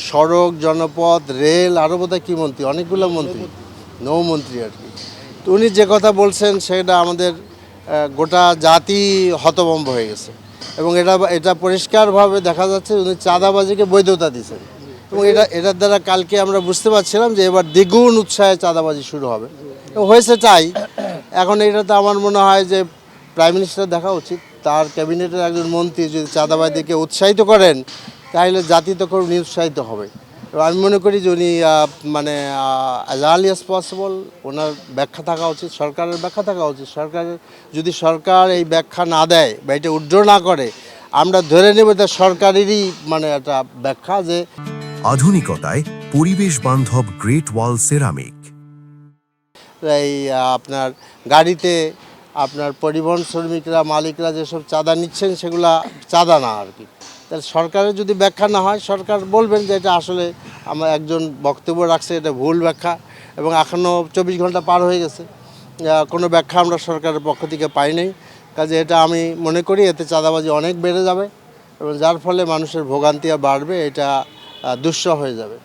সড়ক, জনপথ, রেল, আরও বোধহয় কী মন্ত্রী, অনেকগুলো মন্ত্রী, নৌমন্ত্রী আর কি। তো উনি যে কথা বলছেন সেটা আমাদের গোটা জাতি হতভম্ব হয়ে গেছে এবং এটা পরিষ্কারভাবে দেখা যাচ্ছে উনি চাঁদাবাজিকে বৈধতা দিয়েছেন এবং এটার দ্বারা কালকে আমরা বুঝতে পারছিলাম যে এবার দ্বিগুণ উৎসাহে চাঁদাবাজি শুরু হবে এবং হয়েছে তাই। এখন এটাতে আমার মনে হয় যে প্রাইম মিনিস্টার দেখা উচিত, তার ক্যাবিনেটের একজন মন্ত্রী যদি চাঁদাবাজিকে উৎসাহিত করেন তাহলে জাতি তো খুব নিরুৎসাহিত হবে। এবং আমি মনে করি যে উনি মানে অ্যাজ আর্লি অ্যাজ পসিবল ওনার ব্যাখ্যা থাকা উচিত, সরকারের ব্যাখ্যা থাকা উচিত। যদি সরকার এই ব্যাখ্যা না দেয় বা এটা উইথড্র না করে, আমরা ধরে নেব এটা সরকারেরই মানে একটা ব্যাখ্যা যে আধুনিকতায় পরিবেশ বান্ধব গ্রেট ওয়াল সেরামিক। এই আপনার গাড়িতে আপনার পরিবহন শ্রমিকরা, মালিকরা যেসব চাঁদা নিচ্ছেন সেগুলা চাঁদা না আর কি। তাহলে সরকারের যদি ব্যাখ্যা না হয়, সরকার বলবেন যে এটা আসলে আমার একজন বক্তব্য রাখছে, এটা ভুল ব্যাখ্যা এবং এখনও 24 ঘন্টা পার হয়ে গেছে, কোনো ব্যাখ্যা আমরা সরকারের পক্ষ থেকে পাই নাই। কাজে এটা আমি মনে করি এতে চাঁদাবাজি অনেক বেড়ে যাবে এবং যার ফলে মানুষের ভোগান্তি বাড়বে, এটা দুঃসহ হয়ে যাবে।